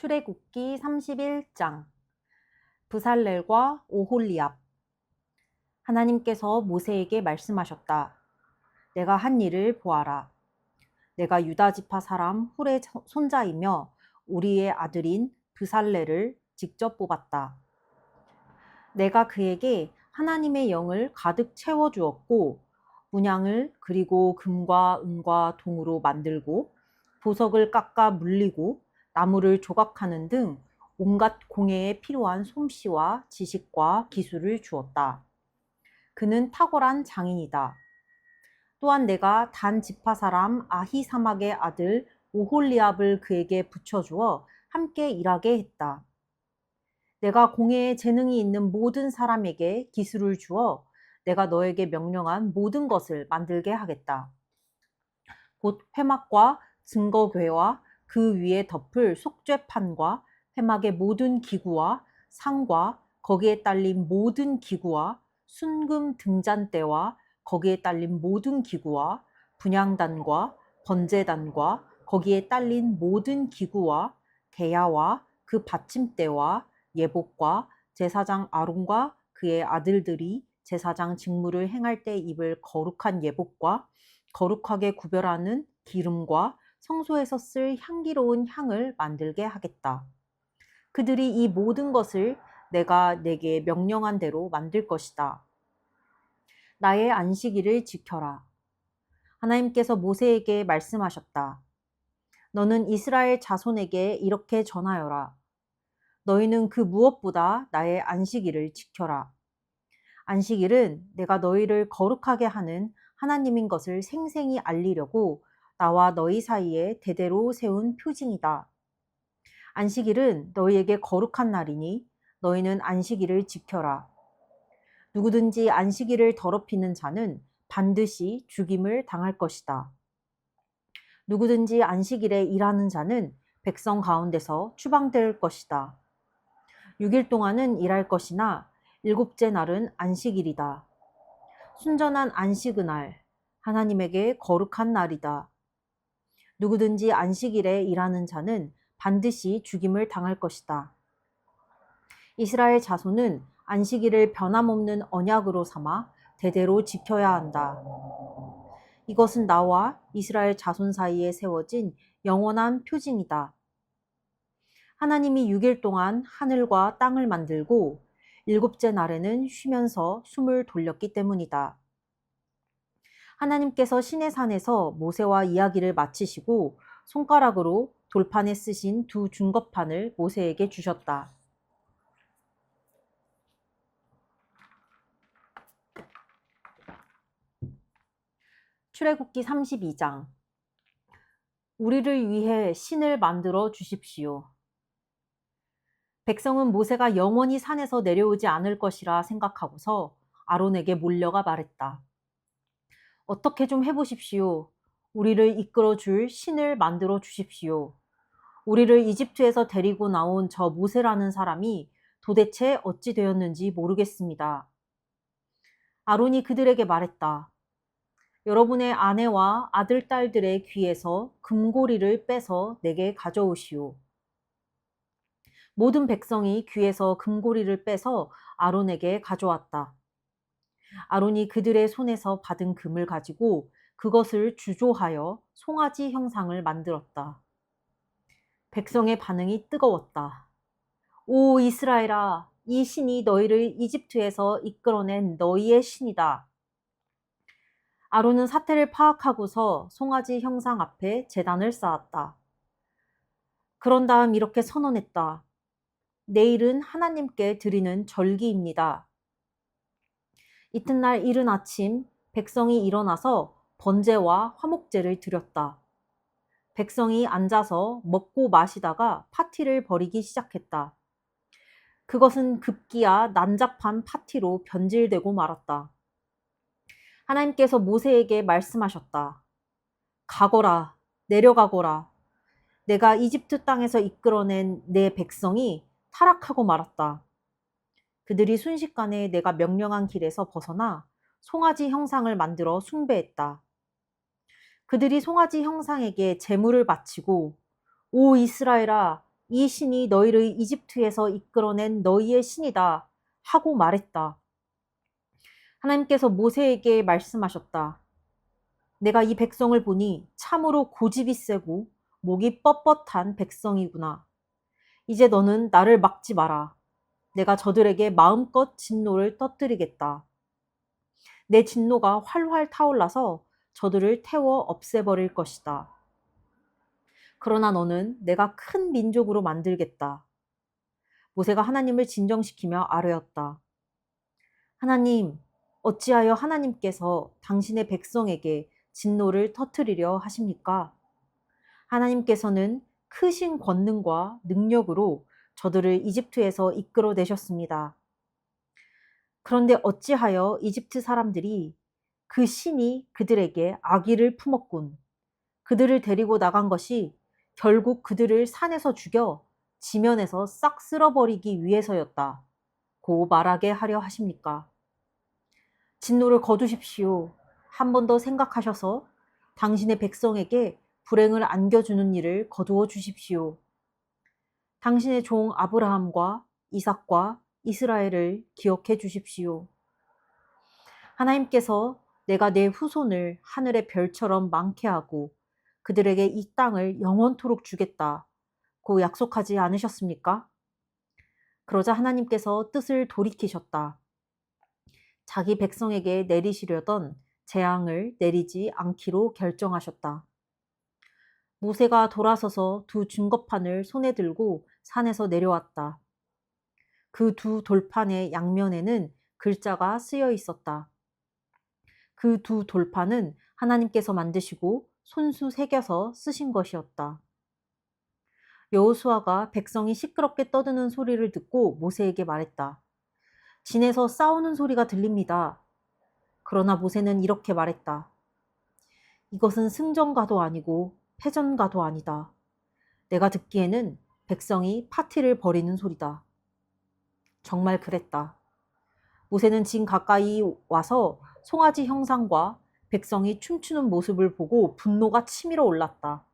출애굽기 31장. 브살렐과 오홀리압. 하나님께서 모세에게 말씀하셨다. 내가 한 일을 보아라. 내가 유다 지파 사람 훌의 손자이며 우리의 아들인 브살렐을 직접 뽑았다. 내가 그에게 하나님의 영을 가득 채워주었고 문양을 그리고 금과 은과 동으로 만들고 보석을 깎아 물리고 나무를 조각하는 등 온갖 공예에 필요한 솜씨와 지식과 기술을 주었다. 그는 탁월한 장인이다. 또한 내가 단 지파 사람 아히사막의 아들 오홀리압을 그에게 붙여주어 함께 일하게 했다. 내가 공예에 재능이 있는 모든 사람에게 기술을 주어 내가 너에게 명령한 모든 것을 만들게 하겠다. 곧 회막과 증거궤와 그 위에 덮을 속죄판과 회막의 모든 기구와 상과 거기에 딸린 모든 기구와 순금 등잔대와 거기에 딸린 모든 기구와 분향단과 번제단과 거기에 딸린 모든 기구와 대야와 그 받침대와 예복과 제사장 아론과 그의 아들들이 제사장 직무를 행할 때 입을 거룩한 예복과 거룩하게 구별하는 기름과 성소에서 쓸 향기로운 향을 만들게 하겠다. 그들이 이 모든 것을 내가 내게 명령한 대로 만들 것이다. 나의 안식일을 지켜라. 하나님께서 모세에게 말씀하셨다. 너는 이스라엘 자손에게 이렇게 전하여라. 너희는 그 무엇보다 나의 안식일을 지켜라. 안식일은 내가 너희를 거룩하게 하는 하나님인 것을 생생히 알리려고 나와 너희 사이에 대대로 세운 표징이다. 안식일은 너희에게 거룩한 날이니 너희는 안식일을 지켜라. 누구든지 안식일을 더럽히는 자는 반드시 죽임을 당할 것이다. 누구든지 안식일에 일하는 자는 백성 가운데서 추방될 것이다. 6일 동안은 일할 것이나 일곱째 날은 안식일이다. 순전한 안식의날, 하나님에게 거룩한 날이다. 누구든지 안식일에 일하는 자는 반드시 죽임을 당할 것이다. 이스라엘 자손은 안식일을 변함없는 언약으로 삼아 대대로 지켜야 한다. 이것은 나와 이스라엘 자손 사이에 세워진 영원한 표징이다. 하나님이 6일 동안 하늘과 땅을 만들고 일곱째 날에는 쉬면서 숨을 돌렸기 때문이다. 하나님께서 시내산에서 모세와 이야기를 마치시고 손가락으로 돌판에 쓰신 두 증거판을 모세에게 주셨다. 출애굽기 32장. 우리를 위해 신을 만들어 주십시오. 백성은 모세가 영원히 산에서 내려오지 않을 것이라 생각하고서 아론에게 몰려가 말했다. 어떻게 좀 해보십시오. 우리를 이끌어 줄 신을 만들어 주십시오. 우리를 이집트에서 데리고 나온 저 모세라는 사람이 도대체 어찌 되었는지 모르겠습니다. 아론이 그들에게 말했다. 여러분의 아내와 아들, 딸들의 귀에서 금고리를 빼서 내게 가져오시오. 모든 백성이 귀에서 금고리를 빼서 아론에게 가져왔다. 아론이 그들의 손에서 받은 금을 가지고 그것을 주조하여 송아지 형상을 만들었다. 백성의 반응이 뜨거웠다. 오 이스라엘아, 이 신이 너희를 이집트에서 이끌어낸 너희의 신이다. 아론은 사태를 파악하고서 송아지 형상 앞에 제단을 쌓았다. 그런 다음 이렇게 선언했다. 내일은 하나님께 드리는 절기입니다. 이튿날 이른 아침 백성이 일어나서 번제와 화목제를 드렸다. 백성이 앉아서 먹고 마시다가 파티를 벌이기 시작했다. 그것은 급기야 난잡한 파티로 변질되고 말았다. 하나님께서 모세에게 말씀하셨다. 가거라, 내려가거라. 내가 이집트 땅에서 이끌어낸 내 백성이 타락하고 말았다. 그들이 순식간에 내가 명령한 길에서 벗어나 송아지 형상을 만들어 숭배했다. 그들이 송아지 형상에게 제물을 바치고 오 이스라엘아, 이 신이 너희를 이집트에서 이끌어낸 너희의 신이다 하고 말했다. 하나님께서 모세에게 말씀하셨다. 내가 이 백성을 보니 참으로 고집이 세고 목이 뻣뻣한 백성이구나. 이제 너는 나를 막지 마라. 내가 저들에게 마음껏 진노를 터뜨리겠다. 내 진노가 활활 타올라서 저들을 태워 없애버릴 것이다. 그러나 너는 내가 큰 민족으로 만들겠다. 모세가 하나님을 진정시키며 아뢰었다. 하나님, 어찌하여 하나님께서 당신의 백성에게 진노를 터뜨리려 하십니까? 하나님께서는 크신 권능과 능력으로 저들을 이집트에서 이끌어내셨습니다. 그런데 어찌하여 이집트 사람들이 그 신이 그들에게 악의를 품었군. 그들을 데리고 나간 것이 결국 그들을 산에서 죽여 지면에서 싹 쓸어버리기 위해서였다. 고 말하게 하려 하십니까? 진노를 거두십시오. 한 번 더 생각하셔서 당신의 백성에게 불행을 안겨주는 일을 거두어 주십시오. 당신의 종 아브라함과 이삭과 이스라엘을 기억해 주십시오. 하나님께서 내가 내 후손을 하늘의 별처럼 많게 하고 그들에게 이 땅을 영원토록 주겠다고 약속하지 않으셨습니까? 그러자 하나님께서 뜻을 돌이키셨다. 자기 백성에게 내리시려던 재앙을 내리지 않기로 결정하셨다. 모세가 돌아서서 두 증거판을 손에 들고 산에서 내려왔다. 그 두 돌판의 양면에는 글자가 쓰여 있었다. 그 두 돌판은 하나님께서 만드시고 손수 새겨서 쓰신 것이었다. 여호수아가 백성이 시끄럽게 떠드는 소리를 듣고 모세에게 말했다. 진에서 싸우는 소리가 들립니다. 그러나 모세는 이렇게 말했다. 이것은 승전가도 아니고 패전가도 아니다. 내가 듣기에는 백성이 파티를 벌이는 소리다. 정말 그랬다. 모세는 진 가까이 와서 송아지 형상과 백성이 춤추는 모습을 보고 분노가 치밀어 올랐다.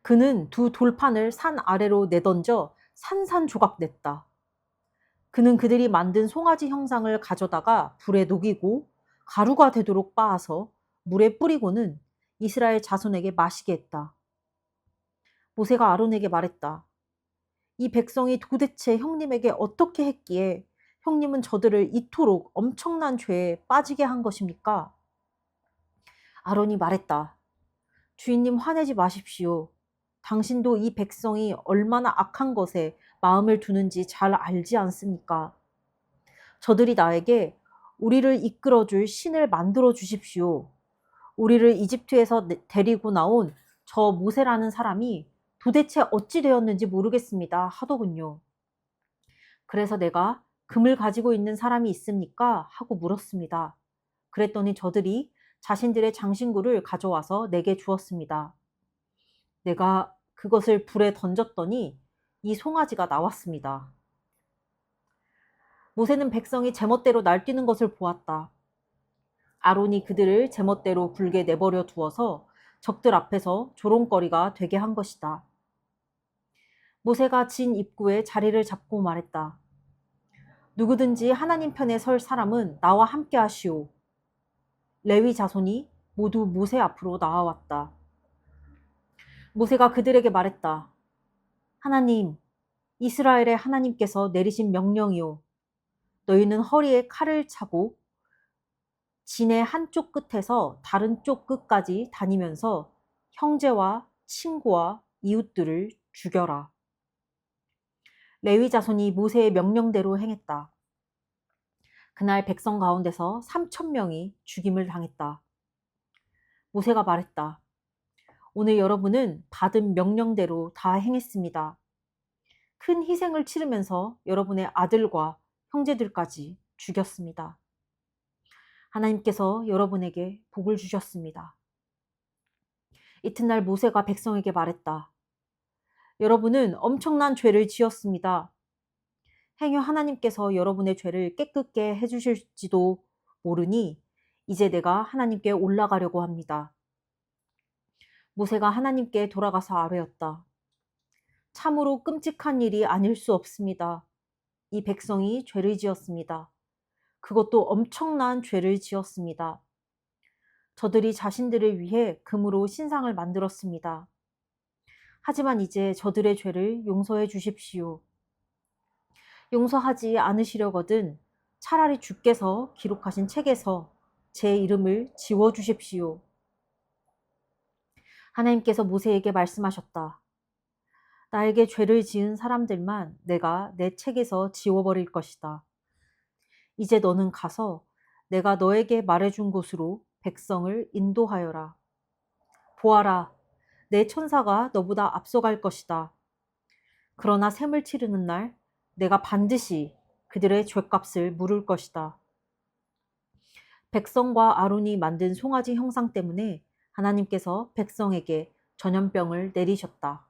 그는 두 돌판을 산 아래로 내던져 산산조각 냈다. 그는 그들이 만든 송아지 형상을 가져다가 불에 녹이고 가루가 되도록 빻아서 물에 뿌리고는 이스라엘 자손에게 마시게 했다. 모세가 아론에게 말했다. 이 백성이 도대체 형님에게 어떻게 했기에 형님은 저들을 이토록 엄청난 죄에 빠지게 한 것입니까? 아론이 말했다. 주인님 화내지 마십시오. 당신도 이 백성이 얼마나 악한 것에 마음을 두는지 잘 알지 않습니까? 저들이 나에게 우리를 이끌어줄 신을 만들어 주십시오. 우리를 이집트에서 데리고 나온 저 모세라는 사람이 도대체 어찌 되었는지 모르겠습니다. 하더군요. 그래서 내가 금을 가지고 있는 사람이 있습니까? 하고 물었습니다. 그랬더니 저들이 자신들의 장신구를 가져와서 내게 주었습니다. 내가 그것을 불에 던졌더니 이 송아지가 나왔습니다. 모세는 백성이 제멋대로 날뛰는 것을 보았다. 아론이 그들을 제멋대로 굴게 내버려 두어서 적들 앞에서 조롱거리가 되게 한 것이다. 모세가 진 입구에 자리를 잡고 말했다. 누구든지 하나님 편에 설 사람은 나와 함께 하시오. 레위 자손이 모두 모세 앞으로 나와왔다. 모세가 그들에게 말했다. 하나님, 이스라엘의 하나님께서 내리신 명령이오. 너희는 허리에 칼을 차고 진의 한쪽 끝에서 다른 쪽 끝까지 다니면서 형제와 친구와 이웃들을 죽여라. 레위 자손이 모세의 명령대로 행했다. 그날 백성 가운데서 3,000명이 죽임을 당했다. 모세가 말했다. 오늘 여러분은 받은 명령대로 다 행했습니다. 큰 희생을 치르면서 여러분의 아들과 형제들까지 죽였습니다. 하나님께서 여러분에게 복을 주셨습니다. 이튿날 모세가 백성에게 말했다. 여러분은 엄청난 죄를 지었습니다. 행여 하나님께서 여러분의 죄를 깨끗게 해주실지도 모르니 이제 내가 하나님께 올라가려고 합니다. 모세가 하나님께 돌아가서 아뢰었다. 참으로 끔찍한 일이 아닐 수 없습니다. 이 백성이 죄를 지었습니다. 그것도 엄청난 죄를 지었습니다. 저들이 자신들을 위해 금으로 신상을 만들었습니다. 하지만 이제 저들의 죄를 용서해 주십시오. 용서하지 않으시려거든 차라리 주께서 기록하신 책에서 제 이름을 지워 주십시오. 하나님께서 모세에게 말씀하셨다. 나에게 죄를 지은 사람들만 내가 내 책에서 지워버릴 것이다. 이제 너는 가서 내가 너에게 말해준 곳으로 백성을 인도하여라. 보아라, 내 천사가 너보다 앞서갈 것이다. 그러나 셈을 치르는 날 내가 반드시 그들의 죗값을 물을 것이다. 백성과 아론이 만든 송아지 형상 때문에 하나님께서 백성에게 전염병을 내리셨다.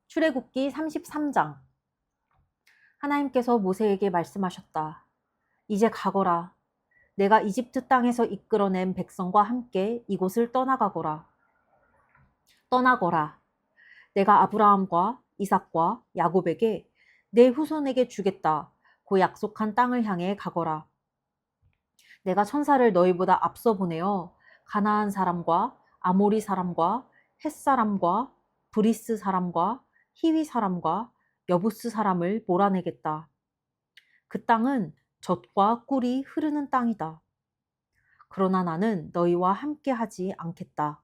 출애굽기 33장. 하나님께서 모세에게 말씀하셨다. 이제 가거라. 내가 이집트 땅에서 이끌어낸 백성과 함께 이곳을 떠나거라. 내가 아브라함과 이삭과 야곱에게 내 후손에게 주겠다고 약속한 땅을 향해 가거라. 내가 천사를 너희보다 앞서 보내어 가나안 사람과 아모리 사람과 헷 사람과 브리스 사람과 히위 사람과 여부스 사람을 몰아내겠다. 그 땅은 젖과 꿀이 흐르는 땅이다. 그러나 나는 너희와 함께 하지 않겠다.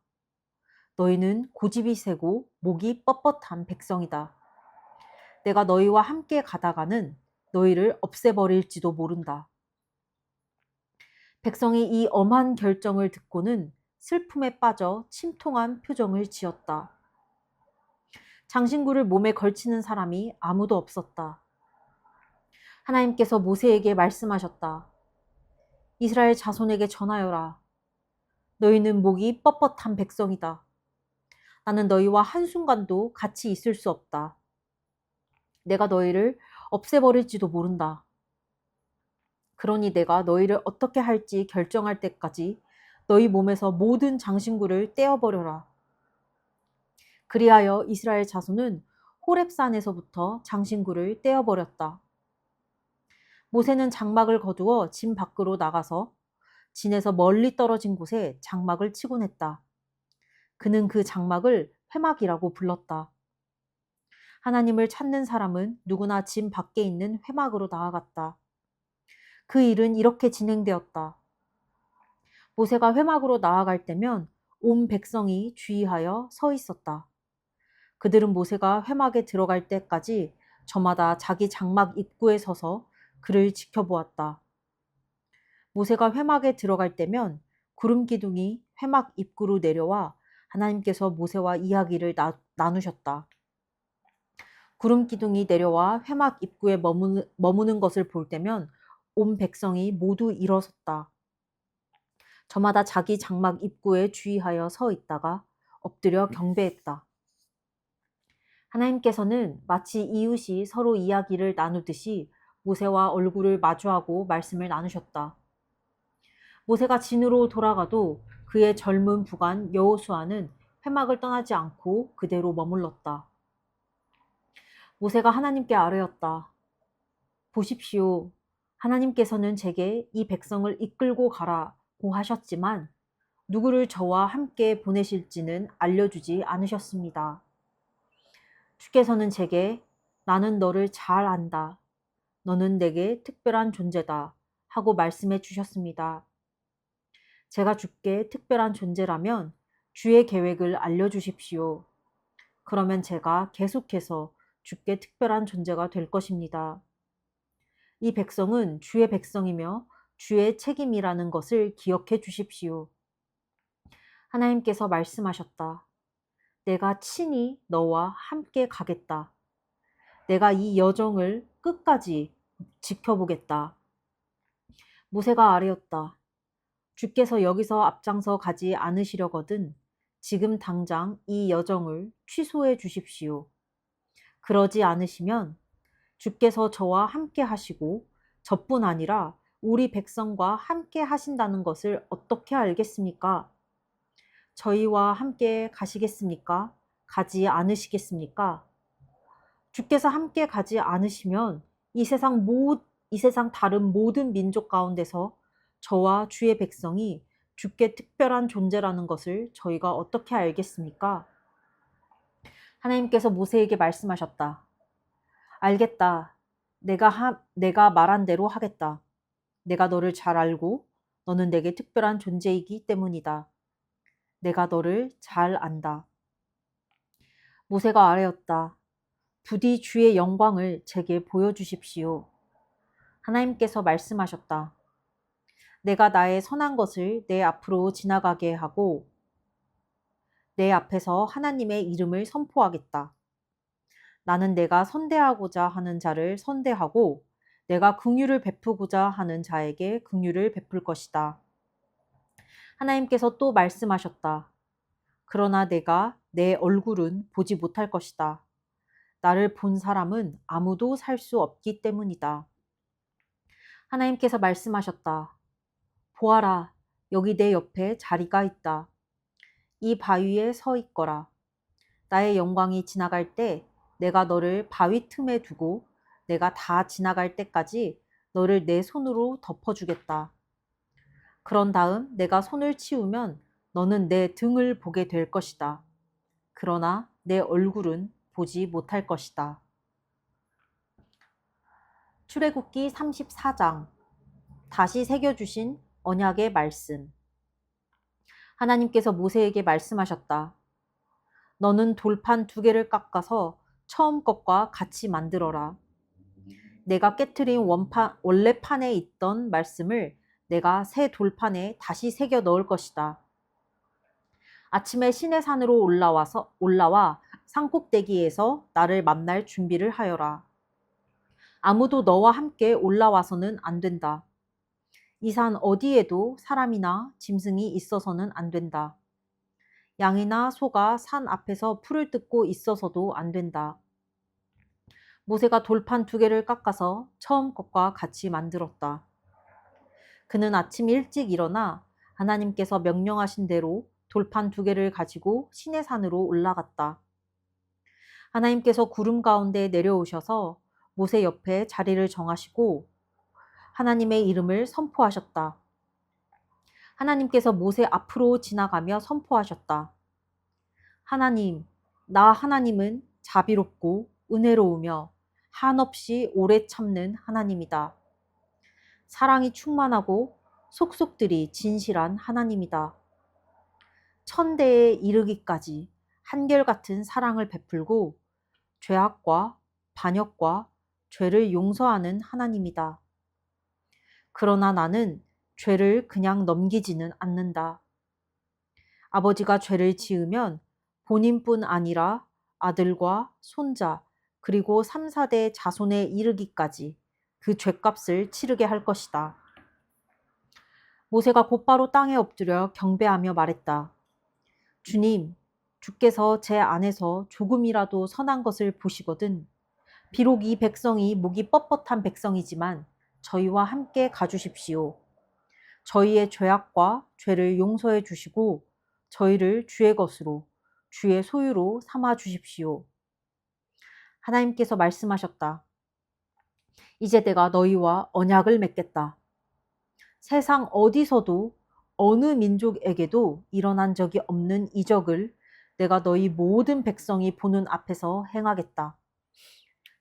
너희는 고집이 세고 목이 뻣뻣한 백성이다. 내가 너희와 함께 가다가는 너희를 없애버릴지도 모른다. 백성이 이 엄한 결정을 듣고는 슬픔에 빠져 침통한 표정을 지었다. 장신구를 몸에 걸치는 사람이 아무도 없었다. 하나님께서 모세에게 말씀하셨다. 이스라엘 자손에게 전하여라. 너희는 목이 뻣뻣한 백성이다. 나는 너희와 한순간도 같이 있을 수 없다. 내가 너희를 없애버릴지도 모른다. 그러니 내가 너희를 어떻게 할지 결정할 때까지 너희 몸에서 모든 장신구를 떼어버려라. 그리하여 이스라엘 자손은 호렙산에서부터 장신구를 떼어버렸다. 모세는 장막을 거두어 진 밖으로 나가서 진에서 멀리 떨어진 곳에 장막을 치곤 했다. 그는 그 장막을 회막이라고 불렀다. 하나님을 찾는 사람은 누구나 진 밖에 있는 회막으로 나아갔다. 그 일은 이렇게 진행되었다. 모세가 회막으로 나아갈 때면 온 백성이 주의하여 서 있었다. 그들은 모세가 회막에 들어갈 때까지 저마다 자기 장막 입구에 서서 그를 지켜보았다. 모세가 회막에 들어갈 때면 구름 기둥이 회막 입구로 내려와 하나님께서 모세와 이야기를 나누셨다. 구름 기둥이 내려와 회막 입구에 머무는 것을 볼 때면 온 백성이 모두 일어섰다. 저마다 자기 장막 입구에 주의하여 서 있다가 엎드려 경배했다. 하나님께서는 마치 이웃이 서로 이야기를 나누듯이 모세와 얼굴을 마주하고 말씀을 나누셨다. 모세가 진으로 돌아가도 그의 젊은 부관 여호수아는 회막을 떠나지 않고 그대로 머물렀다. 모세가 하나님께 아뢰었다. 보십시오. 하나님께서는 제게 이 백성을 이끌고 가라고 하셨지만 누구를 저와 함께 보내실지는 알려주지 않으셨습니다. 주께서는 제게 나는 너를 잘 안다. 너는 내게 특별한 존재다. 하고 말씀해 주셨습니다. 제가 주께 특별한 존재라면 주의 계획을 알려주십시오. 그러면 제가 계속해서 주께 특별한 존재가 될 것입니다. 이 백성은 주의 백성이며 주의 책임이라는 것을 기억해 주십시오. 하나님께서 말씀하셨다. 내가 친히 너와 함께 가겠다. 내가 이 여정을 끝까지 지켜보겠다. 모세가 아뢰었다. 주께서 여기서 앞장서 가지 않으시려거든 지금 당장 이 여정을 취소해 주십시오. 그러지 않으시면 주께서 저와 함께 하시고 저뿐 아니라 우리 백성과 함께 하신다는 것을 어떻게 알겠습니까? 저희와 함께 가시겠습니까? 가지 않으시겠습니까? 주께서 함께 가지 않으시면 이 세상 다른 모든 민족 가운데서 저와 주의 백성이 주께 특별한 존재라는 것을 저희가 어떻게 알겠습니까? 하나님께서 모세에게 말씀하셨다. 알겠다. 내가 말한 대로 하겠다. 내가 너를 잘 알고 너는 내게 특별한 존재이기 때문이다. 내가 너를 잘 안다. 모세가 아뢰었다. 부디 주의 영광을 제게 보여주십시오. 하나님께서 말씀하셨다. 내가 나의 선한 것을 내 앞으로 지나가게 하고 내 앞에서 하나님의 이름을 선포하겠다. 나는 내가 선대하고자 하는 자를 선대하고 내가 긍휼을 베푸고자 하는 자에게 긍휼을 베풀 것이다. 하나님께서 또 말씀하셨다. 그러나 내가 내 얼굴은 보지 못할 것이다. 나를 본 사람은 아무도 살 수 없기 때문이다. 하나님께서 말씀하셨다. 보아라, 여기 내 옆에 자리가 있다. 이 바위에 서 있거라. 나의 영광이 지나갈 때 내가 너를 바위 틈에 두고 내가 다 지나갈 때까지 너를 내 손으로 덮어주겠다. 그런 다음 내가 손을 치우면 너는 내 등을 보게 될 것이다. 그러나 내 얼굴은 보지 못할 것이다. 출애굽기 34장 다시 새겨주신 언약의 말씀. 하나님께서 모세에게 말씀하셨다. 너는 돌판 2개를 깎아서 처음 것과 같이 만들어라. 내가 깨트린 원래 판에 있던 말씀을 내가 새 돌판에 다시 새겨 넣을 것이다. 아침에 시내산으로 올라와 산꼭대기에서 나를 만날 준비를 하여라. 아무도 너와 함께 올라와서는 안 된다. 이 산 어디에도 사람이나 짐승이 있어서는 안 된다. 양이나 소가 산 앞에서 풀을 뜯고 있어서도 안 된다. 모세가 돌판 2개를 깎아서 처음 것과 같이 만들었다. 그는 아침 일찍 일어나 하나님께서 명령하신 대로 돌판 2개를 가지고 시내산으로 올라갔다. 하나님께서 구름 가운데 내려오셔서 모세 옆에 자리를 정하시고 하나님의 이름을 선포하셨다. 하나님께서 모세 앞으로 지나가며 선포하셨다. 하나님, 나 하나님은 자비롭고 은혜로우며 한없이 오래 참는 하나님이다. 사랑이 충만하고 속속들이 진실한 하나님이다. 천대에 이르기까지 한결같은 사랑을 베풀고 죄악과 반역과 죄를 용서하는 하나님이다. 그러나 나는 죄를 그냥 넘기지는 않는다. 아버지가 죄를 지으면 본인뿐 아니라 아들과 손자 그리고 3, 4대 자손에 이르기까지 그 죄값을 치르게 할 것이다. 모세가 곧바로 땅에 엎드려 경배하며 말했다. 주님, 주께서 제 안에서 조금이라도 선한 것을 보시거든 비록 이 백성이 목이 뻣뻣한 백성이지만 저희와 함께 가주십시오. 저희의 죄악과 죄를 용서해 주시고 저희를 주의 것으로 주의 소유로 삼아 주십시오. 하나님께서 말씀하셨다. 이제 내가 너희와 언약을 맺겠다. 세상 어디서도 어느 민족에게도 일어난 적이 없는 이적을 내가 너희 모든 백성이 보는 앞에서 행하겠다.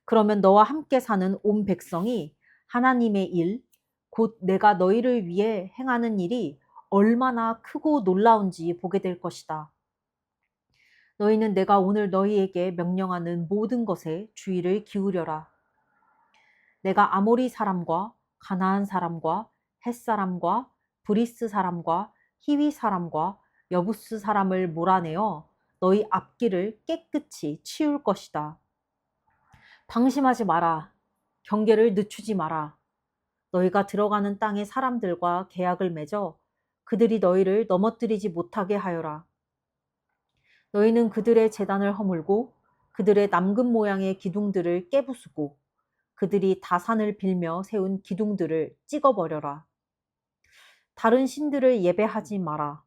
그러면 너와 함께 사는 온 백성이 하나님의 일, 곧 내가 너희를 위해 행하는 일이 얼마나 크고 놀라운지 보게 될 것이다. 너희는 내가 오늘 너희에게 명령하는 모든 것에 주의를 기울여라. 내가 아모리 사람과 가나안 사람과 헷 사람과 브리스 사람과 히위 사람과 여부스 사람을 몰아내어 너희 앞길을 깨끗이 치울 것이다. 방심하지 마라. 경계를 늦추지 마라. 너희가 들어가는 땅의 사람들과 계약을 맺어 그들이 너희를 넘어뜨리지 못하게 하여라. 너희는 그들의 제단을 허물고 그들의 남금 모양의 기둥들을 깨부수고 그들이 다산을 빌며 세운 기둥들을 찍어버려라. 다른 신들을 예배하지 마라.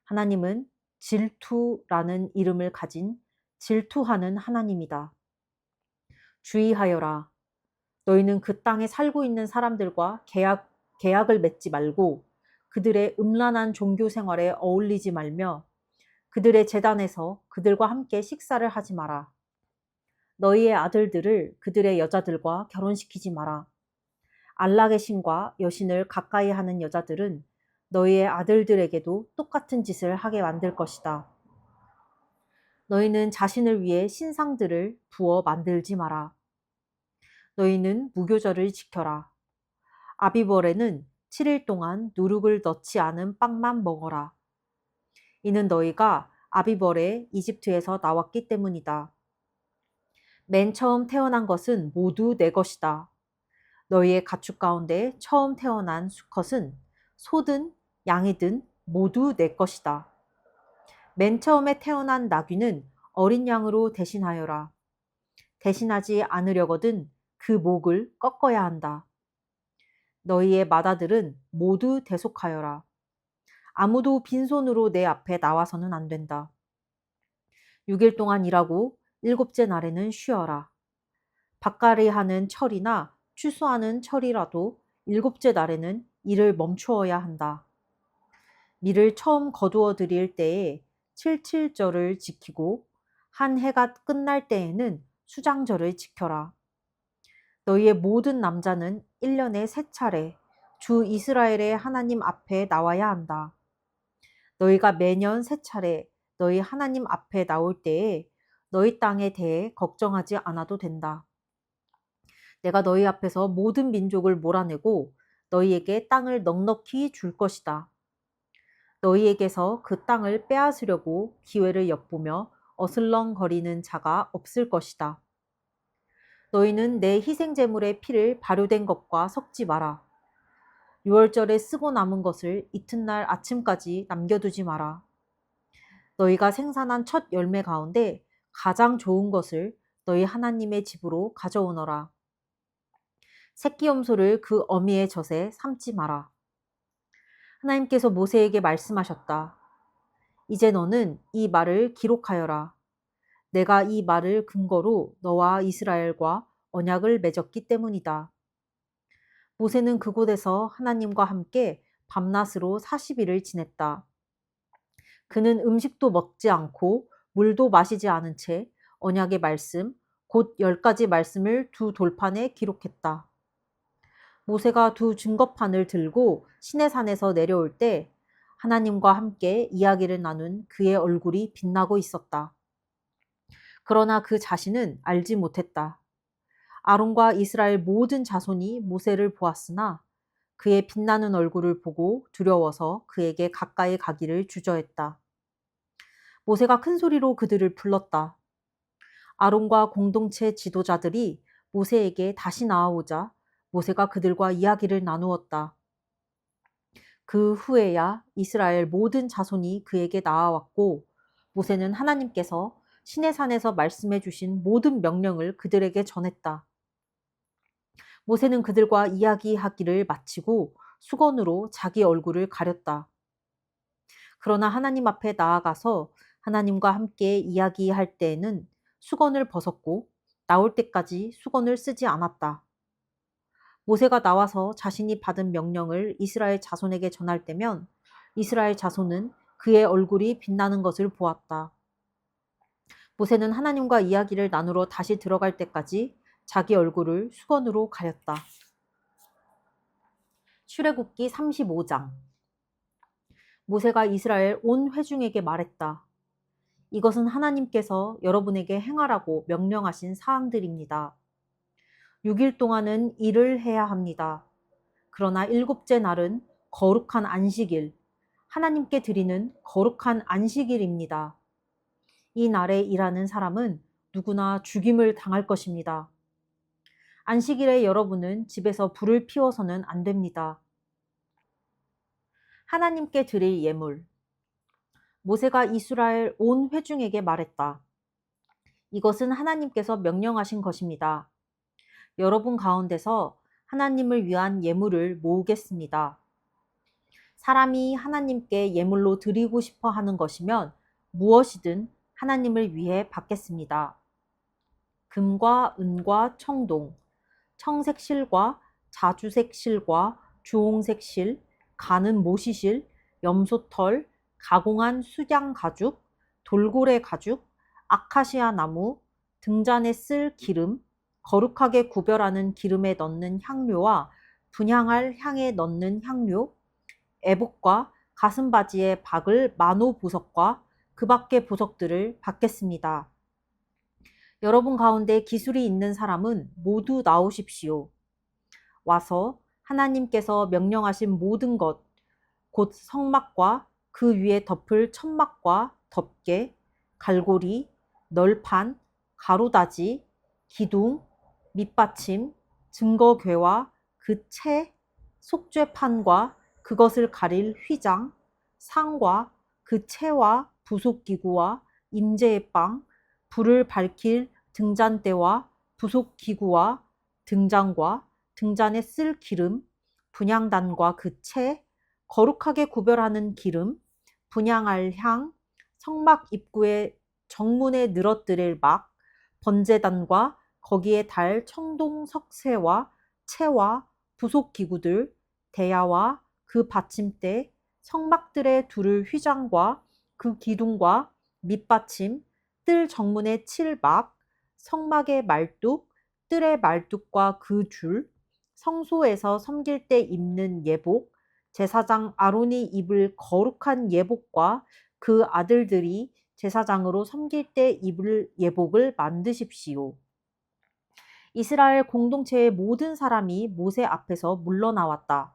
하나님은 질투라는 이름을 가진 질투하는 하나님이다. 주의하여라. 너희는 그 땅에 살고 있는 사람들과 계약을 맺지 말고 그들의 음란한 종교 생활에 어울리지 말며 그들의 제단에서 그들과 함께 식사를 하지 마라. 너희의 아들들을 그들의 여자들과 결혼시키지 마라. 알락의 신과 여신을 가까이 하는 여자들은 너희의 아들들에게도 똑같은 짓을 하게 만들 것이다. 너희는 자신을 위해 신상들을 부어 만들지 마라. 너희는 무교절을 지켜라. 아비벌에는 7일 동안 누룩을 넣지 않은 빵만 먹어라. 이는 너희가 아비벌에 이집트에서 나왔기 때문이다. 맨 처음 태어난 것은 모두 내 것이다. 너희의 가축 가운데 처음 태어난 수컷은 소든 양이든 모두 내 것이다. 맨 처음에 태어난 나귀는 어린 양으로 대신하여라. 대신하지 않으려거든 그 목을 꺾어야 한다. 너희의 맏아들은 모두 대속하여라. 아무도 빈손으로 내 앞에 나와서는 안 된다. 6일 동안 일하고 일곱째 날에는 쉬어라. 밭갈이 하는 철이나 추수하는 철이라도 일곱째 날에는 일을 멈추어야 한다. 밀을 처음 거두어 드릴 때에 칠칠절을 지키고 한 해가 끝날 때에는 수장절을 지켜라. 너희의 모든 남자는 1년에 3차례 주 이스라엘의 하나님 앞에 나와야 한다. 너희가 매년 3차례 너희 하나님 앞에 나올 때에 너희 땅에 대해 걱정하지 않아도 된다. 내가 너희 앞에서 모든 민족을 몰아내고 너희에게 땅을 넉넉히 줄 것이다. 너희에게서 그 땅을 빼앗으려고 기회를 엿보며 어슬렁거리는 자가 없을 것이다. 너희는 내 희생제물의 피를 발효된 것과 섞지 마라. 유월절에 쓰고 남은 것을 이튿날 아침까지 남겨두지 마라. 너희가 생산한 첫 열매 가운데 가장 좋은 것을 너희 하나님의 집으로 가져오너라. 새끼 염소를 그 어미의 젖에 삶지 마라. 하나님께서 모세에게 말씀하셨다. 이제 너는 이 말을 기록하여라. 내가 이 말을 근거로 너와 이스라엘과 언약을 맺었기 때문이다. 모세는 그곳에서 하나님과 함께 밤낮으로 40일을 지냈다. 그는 음식도 먹지 않고 물도 마시지 않은 채 언약의 말씀, 곧 10가지 말씀을 두 돌판에 기록했다. 모세가 두 증거판을 들고 시내산에서 내려올 때 하나님과 함께 이야기를 나눈 그의 얼굴이 빛나고 있었다. 그러나 그 자신은 알지 못했다. 아론과 이스라엘 모든 자손이 모세를 보았으나 그의 빛나는 얼굴을 보고 두려워서 그에게 가까이 가기를 주저했다. 모세가 큰 소리로 그들을 불렀다. 아론과 공동체 지도자들이 모세에게 다시 나아오자 모세가 그들과 이야기를 나누었다. 그 후에야 이스라엘 모든 자손이 그에게 나아왔고 모세는 하나님께서 시내산에서 말씀해 주신 모든 명령을 그들에게 전했다. 모세는 그들과 이야기하기를 마치고 수건으로 자기 얼굴을 가렸다. 그러나 하나님 앞에 나아가서 하나님과 함께 이야기할 때에는 수건을 벗었고 나올 때까지 수건을 쓰지 않았다. 모세가 나와서 자신이 받은 명령을 이스라엘 자손에게 전할 때면 이스라엘 자손은 그의 얼굴이 빛나는 것을 보았다. 모세는 하나님과 이야기를 나누러 다시 들어갈 때까지 자기 얼굴을 수건으로 가렸다. 출애굽기 35장. 모세가 이스라엘 온 회중에게 말했다. 이것은 하나님께서 여러분에게 행하라고 명령하신 사항들입니다. 6일 동안은 일을 해야 합니다. 그러나 일곱째 날은 거룩한 안식일, 하나님께 드리는 거룩한 안식일입니다. 이 날에 일하는 사람은 누구나 죽임을 당할 것입니다. 안식일에 여러분은 집에서 불을 피워서는 안 됩니다. 하나님께 드릴 예물. 모세가 이스라엘 온 회중에게 말했다. 이것은 하나님께서 명령하신 것입니다. 여러분 가운데서 하나님을 위한 예물을 모으겠습니다. 사람이 하나님께 예물로 드리고 싶어 하는 것이면 무엇이든 하나님을 위해 받겠습니다. 금과 은과 청동, 청색 실과 자주색 실과 주홍색 실, 가는 모시실, 염소털, 가공한 수양 가죽, 돌고래 가죽, 아카시아 나무, 등잔에 쓸 기름, 거룩하게 구별하는 기름에 넣는 향료와 분향할 향에 넣는 향료, 애복과 가슴바지에 박을 마노 보석과 그 밖의 보석들을 받겠습니다. 여러분 가운데 기술이 있는 사람은 모두 나오십시오. 와서 하나님께서 명령하신 모든 것, 곧 성막과 그 위에 덮을 천막과 덮개, 갈고리, 널판, 가로다지, 기둥, 밑받침, 증거궤와 그 채, 속죄판과 그것을 가릴 휘장, 상과 그 채와 부속기구와 임재의 빵, 불을 밝힐 등잔대와 부속기구와 등잔과 등잔에 쓸 기름, 분향단과 그 채, 거룩하게 구별하는 기름, 분향할 향, 성막 입구에 정문에 늘어뜨릴 막, 번제단과 거기에 달 청동 석쇠와 채와 부속 기구들, 대야와 그 받침대, 성막들의 두를 휘장과 그 기둥과 밑받침, 뜰 정문에 칠 막, 성막의 말뚝, 뜰의 말뚝과 그 줄, 성소에서 섬길 때 입는 예복, 제사장 아론이 입을 거룩한 예복과 그 아들들이 제사장으로 섬길 때 입을 예복을 만드십시오. 이스라엘 공동체의 모든 사람이 모세 앞에서 물러나왔다.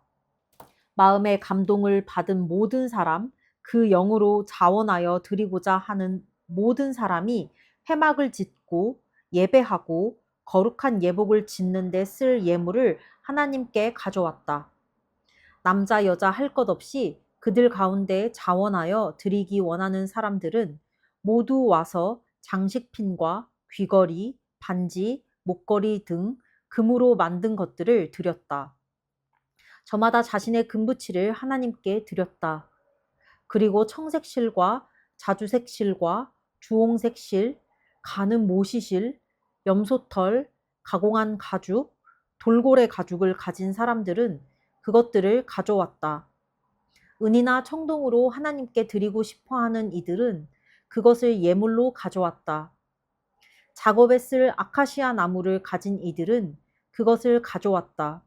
마음의 감동을 받은 모든 사람, 그 영으로 자원하여 드리고자 하는 모든 사람이 회막을 짓고 예배하고 거룩한 예복을 짓는 데 쓸 예물을 하나님께 가져왔다. 남자 여자 할 것 없이 그들 가운데 자원하여 드리기 원하는 사람들은 모두 와서 장식핀과 귀걸이, 반지, 목걸이 등 금으로 만든 것들을 드렸다. 저마다 자신의 금부치를 하나님께 드렸다. 그리고 청색 실과 자주색 실과 주홍색 실, 가는 모시실, 염소털, 가공한 가죽, 돌고래 가죽을 가진 사람들은 그것들을 가져왔다. 은이나 청동으로 하나님께 드리고 싶어 하는 이들은 그것을 예물로 가져왔다. 작업에 쓸 아카시아 나무를 가진 이들은 그것을 가져왔다.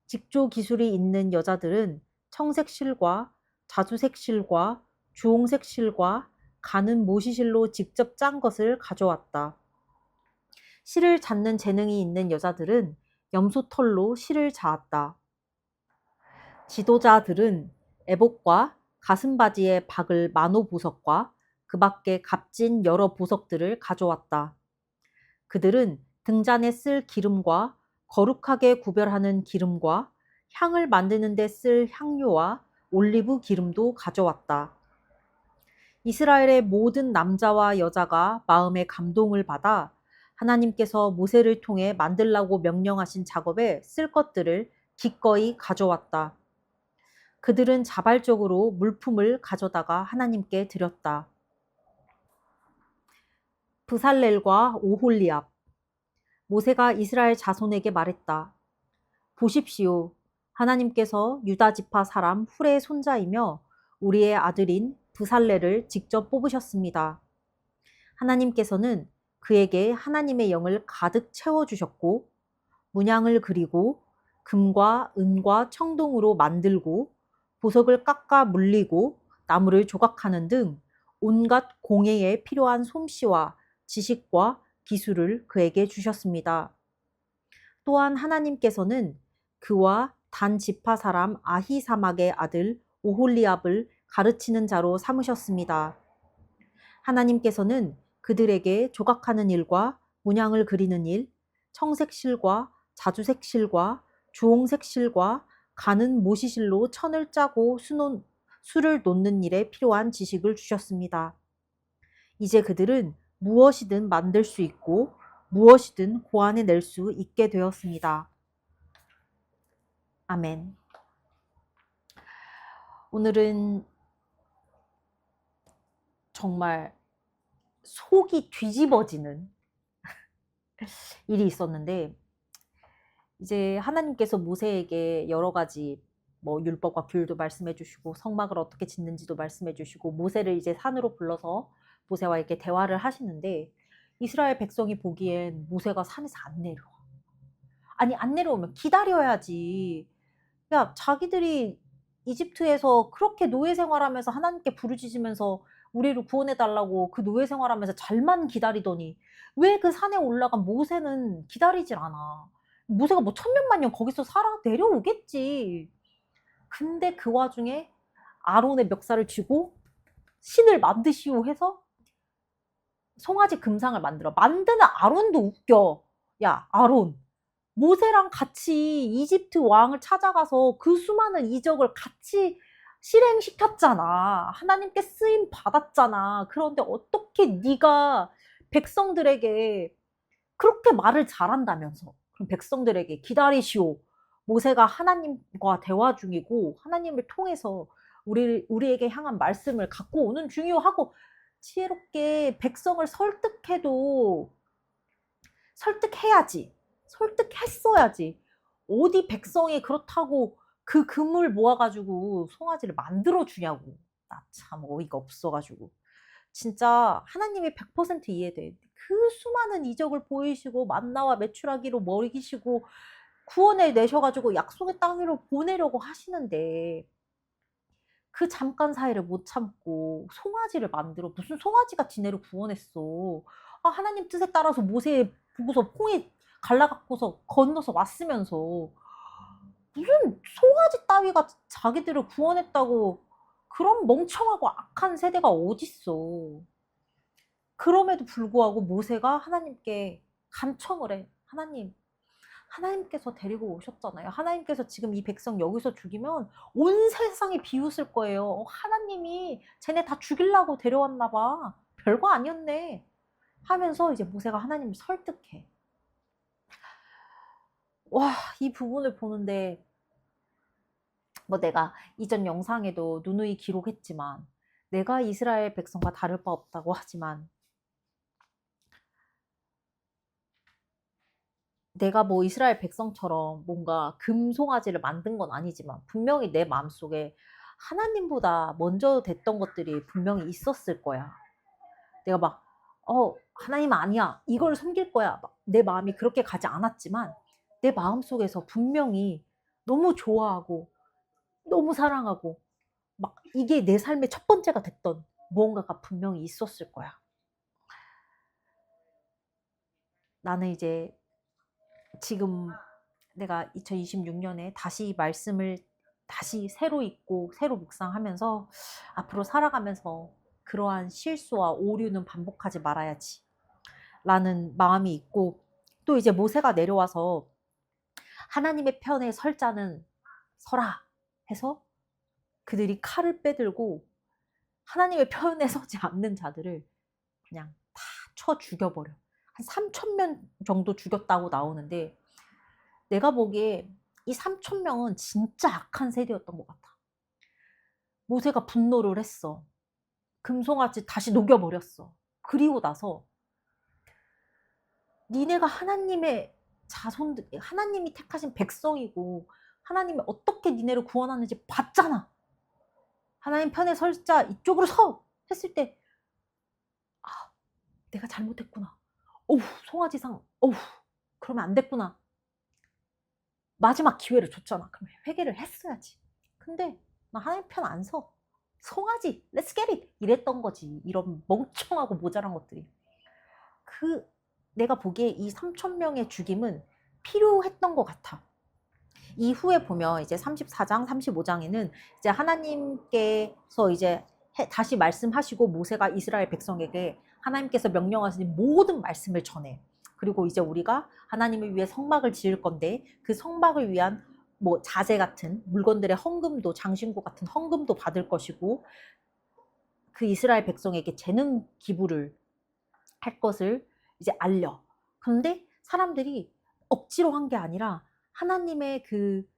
직조 기술이 있는 여자들은 청색 실과 자주색 실과 주홍색 실과 가는 모시실로 직접 짠 것을 가져왔다. 실을 잡는 재능이 있는 여자들은 염소털로 실을 자았다. 지도자들은 애복과 가슴바지에 박을 마노 보석과 그 밖에 값진 여러 보석들을 가져왔다. 그들은 등잔에 쓸 기름과 거룩하게 구별하는 기름과 향을 만드는 데 쓸 향료와 올리브 기름도 가져왔다. 이스라엘의 모든 남자와 여자가 마음의 감동을 받아 하나님께서 모세를 통해 만들라고 명령하신 작업에 쓸 것들을 기꺼이 가져왔다. 그들은 자발적으로 물품을 가져다가 하나님께 드렸다. 브살렐과 오홀리압. 모세가 이스라엘 자손에게 말했다. 보십시오. 하나님께서 유다 지파 사람 훌의 손자이며 우리의 아들인 브살렐을 직접 뽑으셨습니다. 하나님께서는 그에게 하나님의 영을 가득 채워주셨고 문양을 그리고 금과 은과 청동으로 만들고 보석을 깎아 물리고 나무를 조각하는 등 온갖 공예에 필요한 솜씨와 지식과 기술을 그에게 주셨습니다. 또한 하나님께서는 그와 단 지파 사람 아히사막의 아들 오홀리압을 가르치는 자로 삼으셨습니다. 하나님께서는 그들에게 조각하는 일과 문양을 그리는 일, 청색 실과 자주색 실과 주홍색 실과 가는 모시실로 천을 짜고 수를 놓는 일에 필요한 지식을 주셨습니다. 이제 그들은 무엇이든 만들 수 있고 무엇이든 고안해낼 수 있게 되었습니다. 아멘. 오늘은 정말 속이 뒤집어지는 일이 있었는데, 이제 하나님께서 모세에게 여러 가지 뭐 율법과 규율도 말씀해 주시고 성막을 어떻게 짓는지도 말씀해 주시고 모세를 이제 산으로 불러서 모세와 이렇게 대화를 하시는데, 이스라엘 백성이 보기엔 모세가 산에서 안 내려와. 아니, 안 내려오면 기다려야지. 야, 자기들이 이집트에서 그렇게 노예 생활하면서 하나님께 부르짖으면서 우리를 구원해 달라고 그 노예 생활하면서 잘만 기다리더니 왜 그 산에 올라간 모세는 기다리질 않아. 모세가 뭐 천년만년 거기서 살아 내려오겠지. 근데 그 와중에 아론의 멱살을 쥐고 신을 만드시오 해서 송아지 금상을 만드는 아론도 웃겨. 야, 아론, 모세랑 같이 이집트 왕을 찾아가서 그 수많은 이적을 같이 실행시켰잖아. 하나님께 쓰임 받았잖아. 그런데 어떻게 네가 백성들에게 그렇게 말을 잘한다면서, 그럼 백성들에게 기다리시오. 모세가 하나님과 대화 중이고 하나님을 통해서 우리에게 향한 말씀을 갖고 오는 중이오 하고 지혜롭게 백성을 설득해야지. 설득했어야지. 어디 백성이 그렇다고 그 금을 모아가지고 송아지를 만들어주냐고. 나 참 어이가 없어가지고. 진짜 하나님이 100% 이해돼. 그 수많은 이적을 보이시고 만나와 메추라기로 먹이시고 구원해 내셔가지고 약속의 땅으로 보내려고 하시는데 그 잠깐 사이를 못 참고 송아지를 만들어. 무슨 송아지가 지네를 구원했어. 아, 하나님 뜻에 따라서 모세 보고서 홍해 갈라갖고서 건너서 왔으면서 무슨 송아지 따위가 자기들을 구원했다고. 그런 멍청하고 악한 세대가 어딨어. 그럼에도 불구하고 모세가 하나님께 간청을 해. 하나님께서 데리고 오셨잖아요. 하나님께서 지금 이 백성 여기서 죽이면 온 세상이 비웃을 거예요. 하나님이 쟤네 다 죽이려고 데려왔나 봐. 별거 아니었네. 하면서 이제 모세가 하나님을 설득해. 와, 이 부분을 보는데 뭐 내가 이전 영상에도 누누이 기록했지만 내가 이스라엘 백성과 다를 바 없다고 하지만 내가 뭐 이스라엘 백성처럼 뭔가 금송아지를 만든 건 아니지만 분명히 내 마음속에 하나님보다 먼저 됐던 것들이 분명히 있었을 거야. 내가 막 하나님 아니야, 이걸 섬길 거야, 내 마음이 그렇게 가지 않았지만 내 마음속에서 분명히 너무 좋아하고 너무 사랑하고 막 이게 내 삶의 첫 번째가 됐던 무언가가 분명히 있었을 거야. 나는 이제 지금 내가 2026년에 다시 말씀을 다시 새로 읽고 새로 묵상하면서 앞으로 살아가면서 그러한 실수와 오류는 반복하지 말아야지 라는 마음이 있고, 또 이제 모세가 내려와서 하나님의 편에 설 자는 서라 해서 그들이 칼을 빼들고 하나님의 편에 서지 않는 자들을 그냥 다 쳐 죽여버려. 한 3,000명 정도 죽였다고 나오는데 내가 보기에 이 3,000명은 진짜 악한 세대였던 것 같아. 모세가 분노를 했어. 금송아지 다시 녹여버렸어. 그리고 나서 니네가 하나님의 자손들, 하나님이 택하신 백성이고 하나님이 어떻게 니네를 구원하는지 봤잖아. 하나님 편에 설자 이쪽으로 서! 했을 때 내가 잘못했구나. 어우, 송아지상, 어우, 그러면 안 됐구나. 마지막 기회를 줬잖아. 그럼 회개를 했어야지. 근데 나 하나님 편 안 서. 송아지, let's get it! 이랬던 거지. 이런 멍청하고 모자란 것들이. 내가 보기에 이 3,000명의 죽임은 필요했던 것 같아. 이후에 보면 이제 34장, 35장에는 이제 하나님께서 이제 다시 말씀하시고 모세가 이스라엘 백성에게 하나님께서 명령하신 모든 말씀을 전해. 그리고 이제 우리가 하나님을 위해 성막을 지을 건데 그 성막을 위한 뭐 자재 같은 물건들의 헌금도, 장신구 같은 헌금도 받을 것이고 그 이스라엘 백성에게 재능 기부를 할 것을 이제 알려. 그런데 사람들이 억지로 한 게 아니라 하나님의 그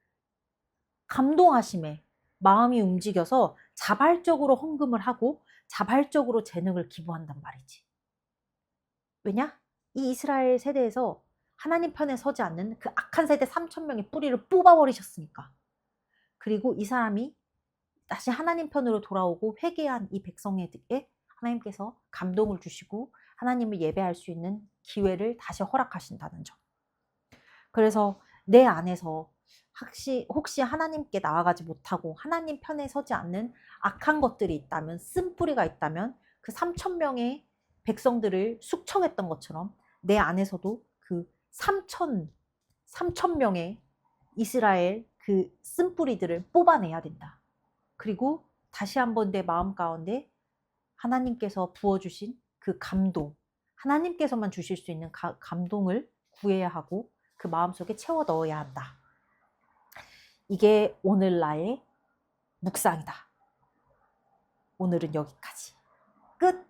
감동하심에 마음이 움직여서 자발적으로 헌금을 하고 자발적으로 재능을 기부한단 말이지. 왜냐? 이 이스라엘 세대에서 하나님 편에 서지 않는 그 악한 세대 3,000명의 뿌리를 뽑아버리셨으니까. 그리고 이 사람이 다시 하나님 편으로 돌아오고 회개한 이 백성에게 하나님께서 감동을 주시고 하나님을 예배할 수 있는 기회를 다시 허락하신다는 점. 그래서 내 안에서 혹시 하나님께 나아가지 못하고 하나님 편에 서지 않는 악한 것들이 있다면, 쓴뿌리가 있다면 그 3,000명의 백성들을 숙청했던 것처럼 내 안에서도 그 3,000명의 이스라엘 그 쓴뿌리들을 뽑아내야 된다. 그리고 다시 한번 내 마음 가운데 하나님께서 부어주신 그 감동, 하나님께서만 주실 수 있는 감동을 구해야 하고 그 마음속에 채워 넣어야 한다. 이게 오늘 나의 묵상이다. 오늘은 여기까지. 끝!